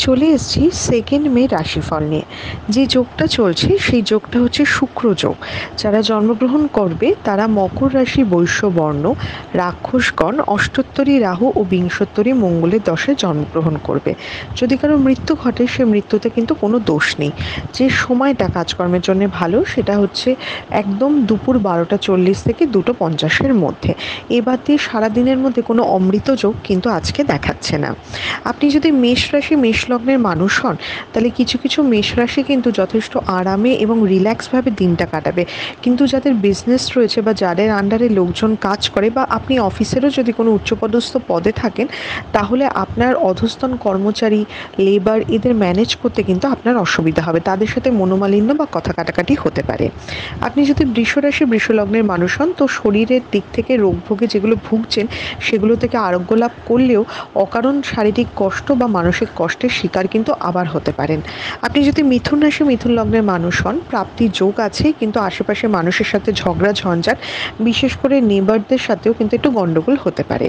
চলে এসেছি 2 মে রাশিফল নিয়ে। যে যোগটা চলছে সেই যোগটা হচ্ছে শুক্র যোগ। যারা জন্মগ্রহণ করবে তারা মকর রাশি, বৈশ্য বর্ণ, রাক্ষসগণ, অষ্টোত্তরী রাহু ও বিংশোত্তরী মঙ্গলের দশায় জন্মগ্রহণ করবে। যদি কারো মৃত্যু ঘটে সে মৃত্যুতে কিন্তু কোনো দোষ নেই। যে সময়টা কাজকর্মের জন্য ভালো সেটা হচ্ছে একদম দুপুর 12টা 40 থেকে 2টো 50-এর মধ্যে। এবার দিয়ে সারাদিনের মধ্যে কোনো অমৃত যোগ কিন্তু আজকে দেখাচ্ছে না। আপনি যদি মেষ রাশি, মেষ লগ্নের মানুষ হন, তাহলে কিছু কিছু মেষ রাশি কিন্তু যথেষ্ট আরামে এবং রিল্যাক্সভাবে দিনটা কাটাবে। কিন্তু যাদের বিজনেস রয়েছে বা যাদের আন্ডারে লোকজন কাজ করে, বা আপনি অফিসেরও যদি কোনো উচ্চপদস্থ পদে থাকেন, তাহলে আপনার অধস্তন কর্মচারী, লেবার এদের ম্যানেজ করতে কিন্তু আপনার অসুবিধা হবে। তাদের সাথে মনোমালিন্য বা কথা কাটাকাটি হতে পারে। আপনি যদি বৃষ রাশি, বৃষ লগ্নের মানুষ হন, তো শরীরের দিক থেকে রোগ ভোগে যেগুলো ভুগছেন সেগুলো থেকে আরোগ্য লাভ করলেও অকারণ শারীরিক কষ্ট বা মানসিক কষ্টের শিকার কিন্তু আবার হতে পারেন। আপনি যদি মিথুন রাশি, মিথুন লগ্নের মানুষ হন, প্রাপ্তির যোগ আছে, কিন্তু আশেপাশের মানুষের সাথে ঝগড়া ঝঞ্ঝাট, বিশেষ করে নেবারদের সাথেও কিন্তু একটু গন্ডগোল হতে পারে।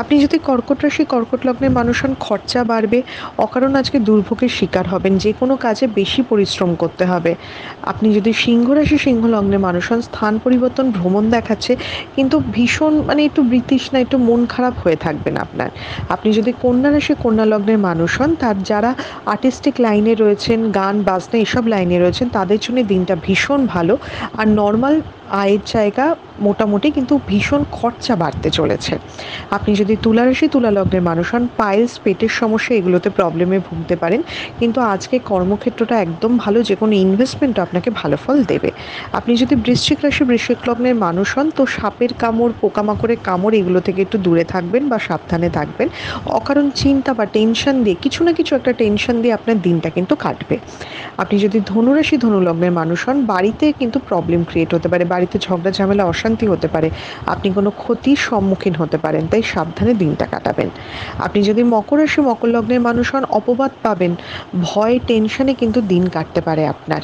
আপনি যদি কর্কট রাশি, কর্কট লগ্নের মানুষ হন, খরচা বাড়বে, অকারণ আজকে দুর্ভোগের শিকার হবেন, যে কোনো কাজে বেশি পরিশ্রম করতে হবে। আপনি যদি সিংহ রাশি, সিংহ লগ্নের মানুষ হন, স্থান পরিবর্তন, ভ্রমণ দেখাচ্ছে, কিন্তু ভীষণ একটু বিতৃষ্ণা, একটু মন খারাপ হয়ে থাকবেন আপনার। আপনি যদি কন্যা রাশি, কন্যা লগ্নের মানুষ হন, তার যারা আর্টিস্টিক লাইনে রয়েছেন, গান বাজনা এসব লাইনে রয়েছেন, তাদের জন্য দিনটা ভীষণ ভালো। আর নর্মাল আয়ের জায়গা মোটামুটি, কিন্তু ভীষণ খরচা বাড়তে চলেছে। আপনি যদি তুলা রাশি, তুলা লগ্নের মানুষ হন, পাইলস, পেটের সমস্যা এগুলোতে প্রবলেমে ভুগতে পারেন, কিন্তু আজকে কর্মক্ষেত্রটা একদম ভালো, যে কোনো ইনভেস্টমেন্টও আপনাকে ভালো ফল দেবে। আপনি যদি বৃশ্চিক রাশি, বৃশ্চিক লগ্নের মানুষ হন, তো সাপের কামড়, পোকামাকড়ের কামড় এগুলো থেকে একটু দূরে থাকবেন বা সাবধানে থাকবেন। অকারণ চিন্তা বা টেনশন দিয়ে, কিছু না কিছু একটা টেনশন দিয়ে আপনার দিনটা কিন্তু কাটবে। আপনি যদি ধনুরাশি, ধনু লগ্নের মানুষ হন, বাড়িতে কিন্তু প্রবলেম ক্রিয়েট হতে পারে, বাড়িতে ঝগড়া ঝামেলা, অশান্তি হতে পারে, আপনি কোনো ক্ষতির সম্মুখীন হতে পারেন, তাই সাবধানে দিনটা কাটাবেন। আপনি যদি মকর রাশি, মকর লগ্নের মানুষ হন, অপবাদ পাবেন, ভয় টেনশনে কিন্তু দিন কাটতে পারে আপনার।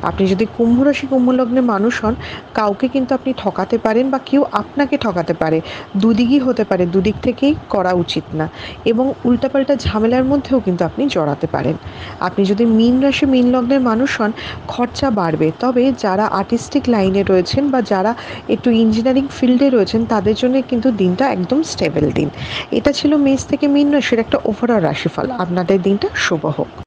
আপনি যদি কুম্ভ রাশি, কুম্ভ লগ্নের মানুষ হন, কাউকে কিন্তু আপনি ঠকাতে পারেন বা কেউ আপনাকে ঠকাতে পারে, দুদিকই হতে পারে, দুদিক থেকেই করা উচিত না, এবং উল্টাপাল্টা ঝামেলার মধ্যেও কিন্তু আপনি জড়াতে পারেন। আপনি যদি মীন রাশি, মীন লগ্নের মানুষ হন, খরচা বাড়বে, তবে যারা আর্টিস্টিক লাইনে রয়েছেন বা যারা একটু ইঞ্জিনিয়ারিং ফিল্ডে রয়েছেন তাদের জন্য কিন্তু দিনটা একদম স্টেবল দিন। এটা ছিল মেষ থেকে মীন রাশির একটা ওভারঅল রাশিফল। আপনাদের দিনটা শুভ হোক।